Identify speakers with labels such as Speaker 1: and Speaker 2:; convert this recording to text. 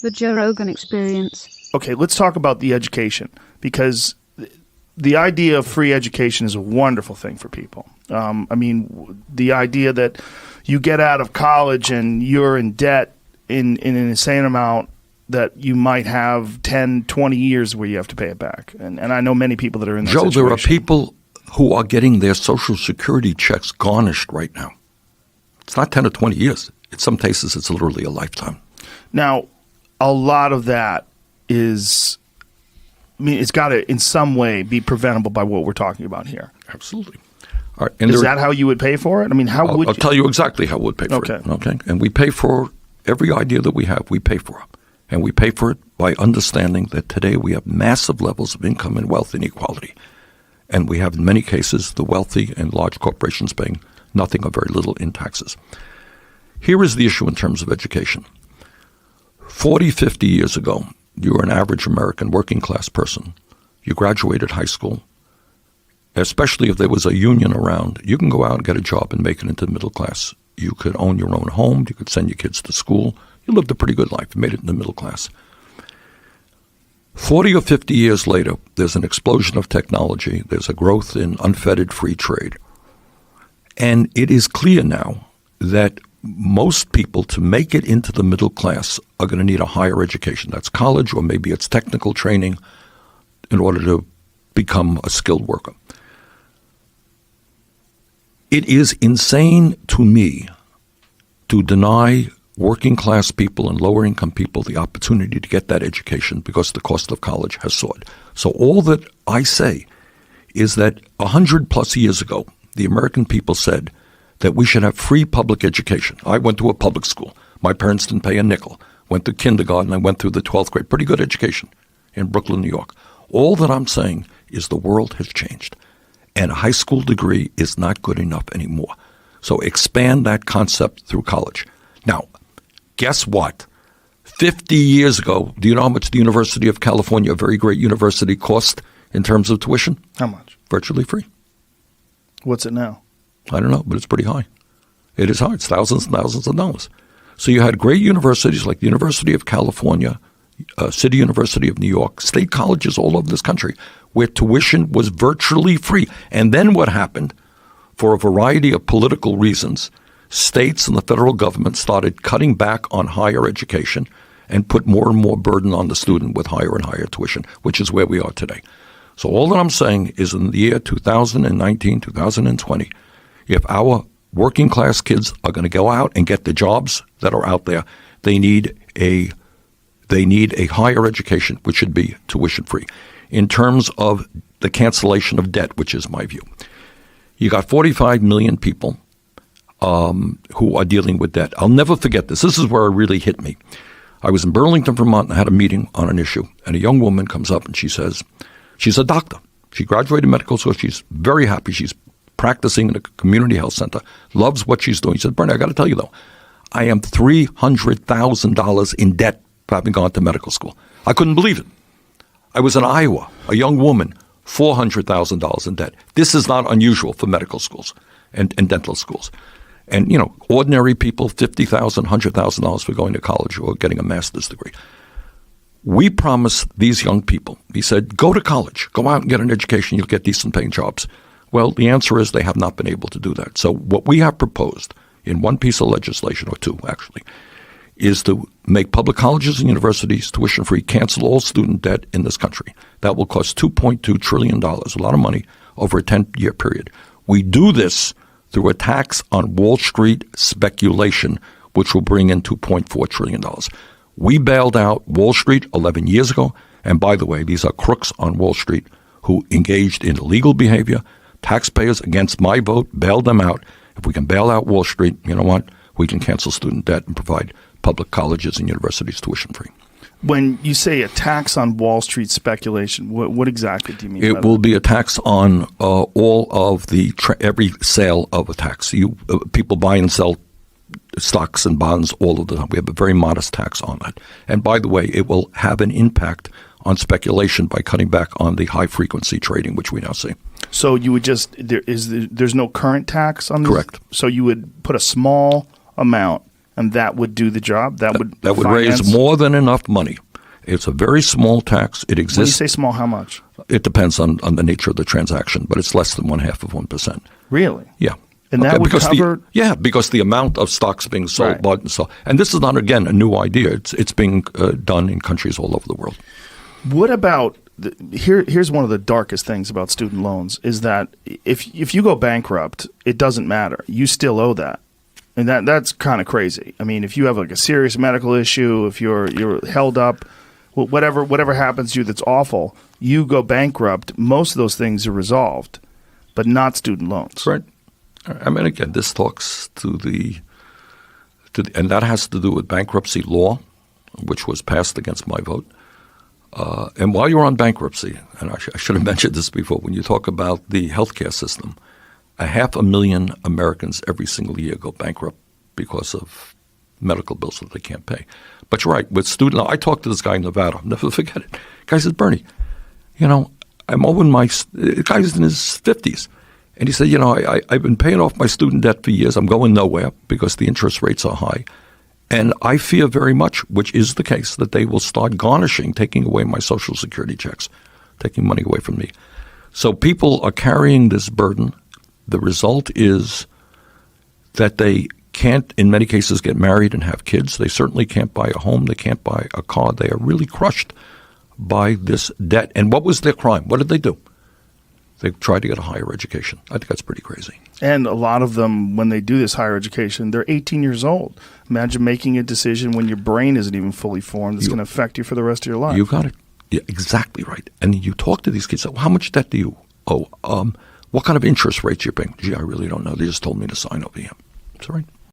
Speaker 1: The Joe Rogan Experience.
Speaker 2: Okay, let's talk about the education, because the idea of free education is a wonderful thing for people. I mean, the idea that you get out of college and you're in debt in an insane amount that you might have 10, 20 years where you have to pay it back. And I know many people that are in that situation.
Speaker 3: Joe, there are people who are getting their Social Security checks garnished right now. It's not 10 or 20 years. In some cases, it's literally a lifetime. Now,
Speaker 2: a lot of that is, I mean, it's got to in some way be preventable by what we're talking about here.
Speaker 3: Absolutely. All right, and
Speaker 2: is that how you would pay for it? I mean, how would you?
Speaker 3: I'll tell you exactly how we'd pay for it. Okay. And we pay for every idea that we have, we pay for it. And we pay for it by understanding that today we have massive levels of income and wealth inequality. And we have, in many cases, the wealthy and large corporations paying nothing or very little in taxes. Here is the issue in terms of education. 40, 50 years ago, you were an average American working class person. You graduated high school. Especially if there was a union around, you can go out and get a job and make it into the middle class. You could own your own home. You could send your kids to school. You lived a pretty good life. You made it in the middle class. 40 or 50 years later, there's an explosion of technology. There's a growth in unfettered free trade. And it is clear now that most people, to make it into the middle class, are going to need a higher education. That's college, or maybe it's technical training in order to become a skilled worker. It is insane to me to deny working class people and lower income people the opportunity to get that education because the cost of college has soared. So all that I say is that 100 plus years ago, the American people said that we should have free public education. I went to a public school. My parents didn't pay a nickel. Went to kindergarten. I went through the 12th grade. Pretty good education in Brooklyn, New York. All that I'm saying is the world has changed. And a high school degree is not good enough anymore. So expand that concept through college. Now, guess what? 50 years ago, do you know how much the University of California, a very great university, cost in terms of tuition?
Speaker 2: How much?
Speaker 3: Virtually free.
Speaker 2: What's it now?
Speaker 3: I don't know, but it's pretty high. It is high. It's thousands and thousands of dollars. So you had great universities like the University of California, City University of New York, state colleges all over this country, where tuition was virtually free. And then what happened, for a variety of political reasons, states and the federal government started cutting back on higher education and put more and more burden on the student with higher and higher tuition, which is where we are today. So all that I'm saying is in the year 2019, 2020, if our working class kids are going to go out and get the jobs that are out there, they need a higher education, which should be tuition free. In terms of the cancellation of debt, which is my view, you got 45 million people who are dealing with debt. I'll never forget this. This is where it really hit me. I was in Burlington, Vermont, and I had a meeting on an issue, and a young woman comes up and she says, she's a doctor. She graduated medical school. She's very happy. She's practicing in a community health center, loves what she's doing. She said, Bernie, I got to tell you, though, I am $300,000 in debt for having gone to medical school. I couldn't believe it. I was in Iowa, a young woman, $400,000 in debt. This is not unusual for medical schools and dental schools. And, you know, ordinary people, $50,000, $100,000 for going to college or getting a master's degree. We promised these young people, we said, go to college, go out and get an education, you'll get decent paying jobs. Well, the answer is they have not been able to do that. So what we have proposed in one piece of legislation, or two actually, is to make public colleges and universities tuition-free, cancel all student debt in this country. That will cost $2.2 trillion, a lot of money, over a 10-year period. We do this through a tax on Wall Street speculation, which will bring in $2.4 trillion. We bailed out Wall Street 11 years ago. And by the way, these are crooks on Wall Street who engaged in illegal behavior. Taxpayers, against my vote, bailed them out. If we can bail out Wall Street, you know what? We can cancel student debt and provide public colleges and universities tuition-free.
Speaker 2: When you say a tax on Wall Street speculation, what exactly do you mean by that?
Speaker 3: It will be a tax on all of the every sale of a tax. People buy and sell stocks and bonds all of the time. We have a very modest tax on that. And by the way, it will have an impact on speculation by cutting back on the high-frequency trading, which we now see.
Speaker 2: So you would just there's no current tax on this?
Speaker 3: Correct.
Speaker 2: So you would put a small amount and that would do the job. That would
Speaker 3: raise more than enough money. It's a very small tax. It exists.
Speaker 2: When you say small, how much?
Speaker 3: It depends on the nature of the transaction, but it's less than 0.5%.
Speaker 2: Really?
Speaker 3: Yeah.
Speaker 2: And that would cover?
Speaker 3: Because the amount of stocks being sold,
Speaker 2: Right.
Speaker 3: bought and sold. And this is not, again, a new idea. It's being done in countries all over the world.
Speaker 2: What about here's one of the darkest things about student loans is that if you go bankrupt, it doesn't matter. You still owe that. And that's kind of crazy. I mean, if you have like a serious medical issue, if you're held up, whatever happens to you that's awful, you go bankrupt, most of those things are resolved, but not student loans.
Speaker 3: Right. I mean, again, this talks and that has to do with bankruptcy law, which was passed against my vote. And while you're on bankruptcy, and I should have mentioned this before, when you talk about the healthcare system, 500,000 Americans every single year go bankrupt because of medical bills that they can't pay. But you're right. With student loan, I talked to this guy in Nevada. I'll never forget it. The guy says, Bernie, I'm owing the guy's in his 50s. And he said, I've been paying off my student debt for years. I'm going nowhere because the interest rates are high. And I fear very much, which is the case, that they will start garnishing, taking away my Social Security checks, taking money away from me. So people are carrying this burden. The result is that they can't, in many cases, get married and have kids. They certainly can't buy a home. They can't buy a car. They are really crushed by this debt. And what was their crime? What did they do? They tried to get a higher education. I think that's pretty crazy.
Speaker 2: And a lot of them, when they do this higher education, they're 18 years old. Imagine making a decision when your brain isn't even fully formed that's going to affect you for the rest of your life.
Speaker 3: You got it. Yeah, exactly right. And you talk to these kids, well, how much debt do you owe? What kind of interest rates you're paying? Gee, I really don't know. They just told me to sign over here. That's all right.